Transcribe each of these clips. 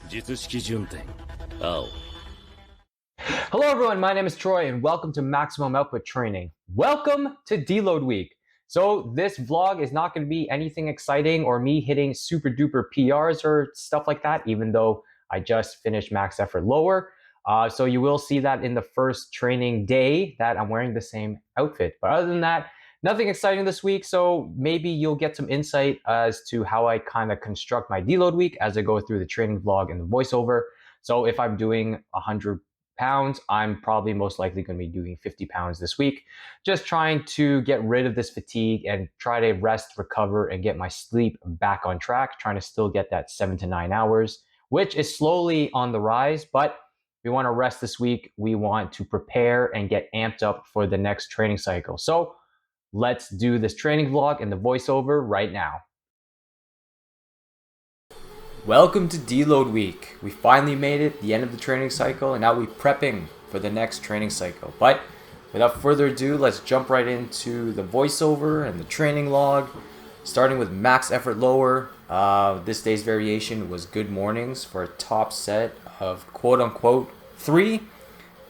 術式順天青 Hello, everyone. My name is Troy, and welcome to Maximum Output Training. Welcome to Deload Week. So, this vlog is not going to be anything exciting or me hitting super duper PRs or stuff like that, even though I just finished max effort lower. So, you will see that in the first training day that I'm wearing the same outfit. But other than that, nothing exciting this week. So, maybe you'll get some insight as to how I kind of construct my Deload Week as I go through the training vlog and the voiceover. So, if I'm doing 100 pounds, I'm probably most likely going to be doing 50 pounds this week. Just trying to get rid of this fatigue and try to rest, recover, and get my sleep back on track. Trying to still get that 7 to 9 hours, which is slowly on the rise, but we want to rest this week. We want to prepare and get amped up for the next training cycle. So let's do this training vlog and the voiceover right now. Welcome to Deload Week. We finally made it, the end of the training cycle, and now we're prepping for the next training cycle. But without further ado, let's jump right into the voiceover and the training log. Starting with max effort lower. This day's variation was good mornings for a top set of quote unquote 3.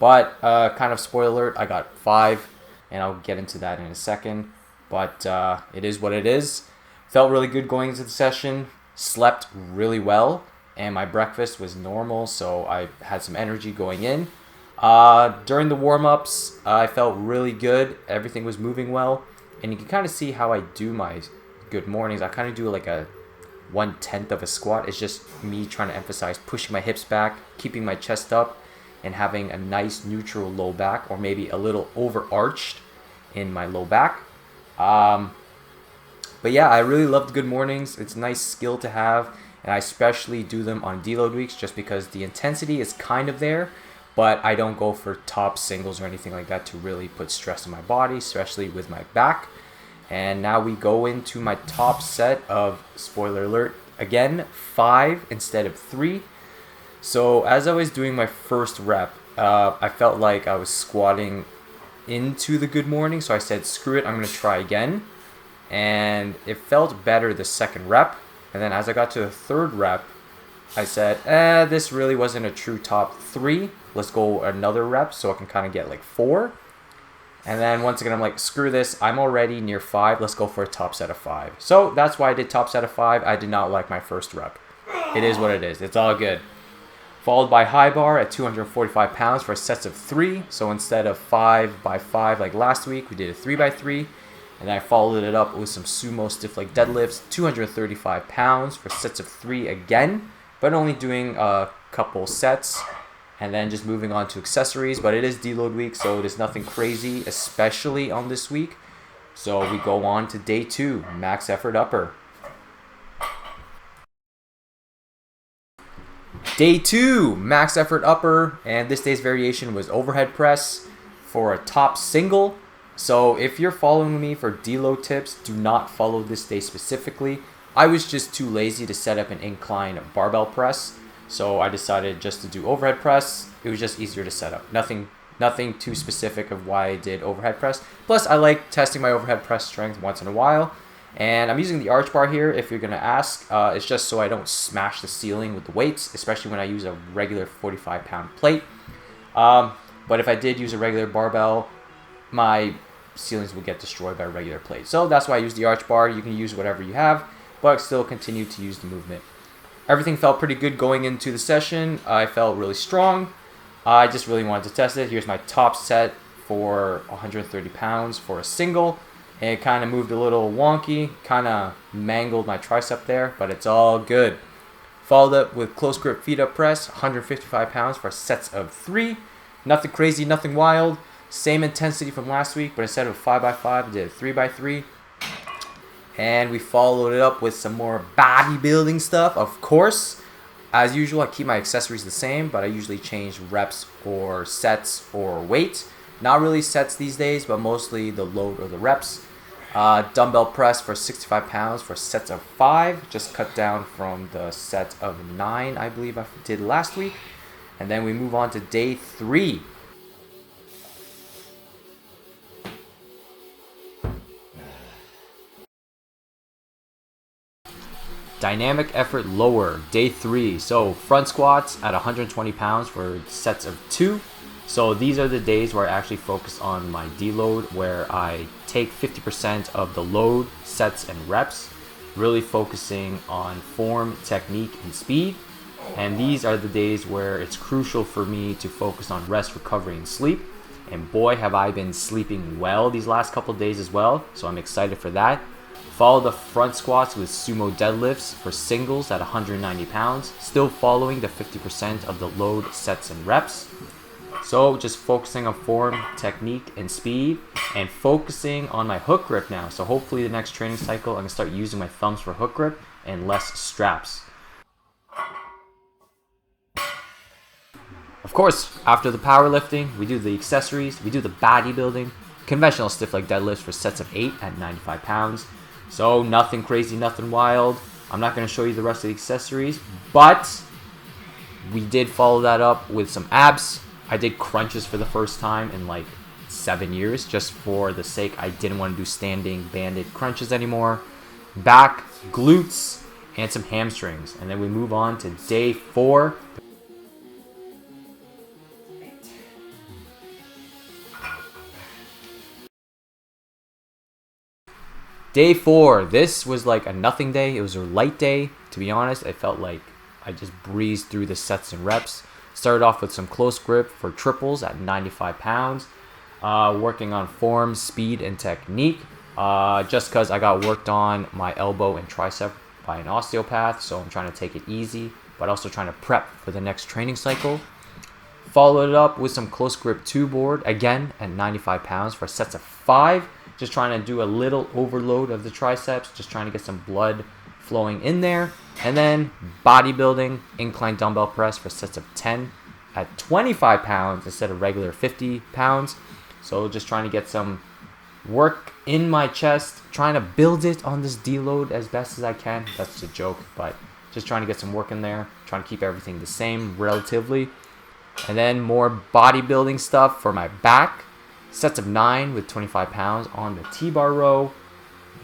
But kind of spoiler alert, I got 5, and I'll get into that in a second. But it is what it is. Felt really good going into the session. Slept really well, and my breakfast was normal, so I had some energy going in. During the warm-ups, I felt really good. Everything was moving well, and you can kind of see how I do my good mornings. I kind of do like a 1/10 of a squat. It's just me trying to emphasize pushing my hips back, keeping my chest up, and having a nice neutral low back, or maybe a little overarched in my low back. But yeah, I really love the good mornings. It's a nice skill to have, and I especially do them on deload weeks just because the intensity is kind of there, but I don't go for top singles or anything like that to really put stress on my body, especially with my back. And now we go into my top set of, spoiler alert, again, 5 instead of 3. So as I was doing my first rep, I felt like I was squatting into the good morning, so I said, screw it, I'm going to try again. And it felt better the second rep. And then as I got to the third rep, I said, this really wasn't a true top 3. Let's go another rep so I can kind of get like 4. And then once again, I'm like, screw this. I'm already near 5. Let's go for a top set of 5. So that's why I did top set of 5. I did not like my first rep. It is what it is. It's all good. Followed by high bar at 245 pounds for sets of 3. So instead of 5 by 5 like last week, we did a 3 by 3. And I followed it up with some sumo stiff leg deadlifts, 235 pounds for sets of 3 again, but only doing a couple sets, and then just moving on to accessories. But it is deload week, so it is nothing crazy, especially on this week. So we go on to day 2, max effort upper. Day 2, max effort upper, and this day's variation was overhead press for a top single. So if you're following me for deload tips, do not follow this day specifically. I was just too lazy to set up an incline barbell press, so I decided just to do overhead press. It was just easier to set up. Nothing too specific of why I did overhead press. Plus, I like testing my overhead press strength once in a while. And I'm using the arch bar here, if you're going to ask. It's just so I don't smash the ceiling with the weights, especially when I use a regular 45-pound plate. But if I did use a regular barbell, my ceilings will get destroyed by a regular plate. So that's why I use the arch bar. You can use whatever you have, but still continue to use the movement. Everything felt pretty good going into the session. I felt really strong. I just really wanted to test it. Here's my top set for 130 pounds for a single. And it kind of moved a little wonky, kind of mangled my tricep there, but it's all good. Followed up with close grip feet up press, 155 pounds for sets of 3. Nothing crazy, nothing wild. Same intensity from last week, but instead of 5 by 5, I did a 3 by 3. And we followed it up with some more bodybuilding stuff, of course. As usual, I keep my accessories the same, but I usually change reps or sets or weight. Not really sets these days, but mostly the load or the reps. Dumbbell press for 65 pounds for sets of 5. Just cut down from the set of 9, I believe I did last week. And then we move on to day 3. Dynamic effort lower, day 3. So front squats at 120 pounds for sets of 2. So these are the days where I actually focus on my deload, where I take 50% of the load, sets, and reps, really focusing on form, technique, and speed. And these are the days where it's crucial for me to focus on rest, recovery, and sleep. And boy, have I been sleeping well these last couple of days as well. So I'm excited for that. Follow the front squats with sumo deadlifts for singles at 190 pounds. Still following the 50% of the load, sets, and reps. So just focusing on form, technique, and speed, and focusing on my hook grip now. So hopefully the next training cycle, I'm gonna start using my thumbs for hook grip and less straps. Of course, after the powerlifting, we do the accessories, we do the bodybuilding, conventional stiff leg deadlifts for sets of 8 at 95 pounds. So nothing crazy, nothing wild. I'm not gonna show you the rest of the accessories, but we did follow that up with some abs. I did crunches for the first time in like 7 years, just for the sake I didn't want to do standing banded crunches anymore. Back, glutes, and some hamstrings. And then we move on to day 4. Day 4, this was like a nothing day. It was a light day. To be honest, I felt like I just breezed through the sets and reps. Started off with some close grip for triples at 95 pounds. Working on form, speed, and technique. Just because I got worked on my elbow and tricep by an osteopath. So I'm trying to take it easy, but also trying to prep for the next training cycle. Followed it up with some close grip 2 board, again at 95 pounds for sets of 5. Just trying to do a little overload of the triceps, just trying to get some blood flowing in there. And then bodybuilding, incline dumbbell press for sets of 10 at 25 pounds instead of regular 50 pounds. So just trying to get some work in my chest, trying to build it on this deload as best as I can. That's a joke, but just trying to get some work in there, trying to keep everything the same relatively. And then more bodybuilding stuff for my back. Sets of 9 with 25 pounds on the T-bar row.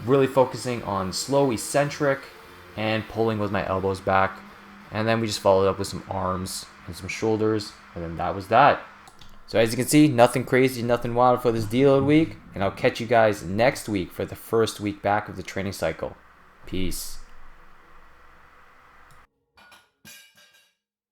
Really focusing on slow eccentric and pulling with my elbows back. And then we just followed up with some arms and some shoulders. And then that was that. So as you can see, nothing crazy, nothing wild for this deload week. And I'll catch you guys next week for the first week back of the training cycle. Peace.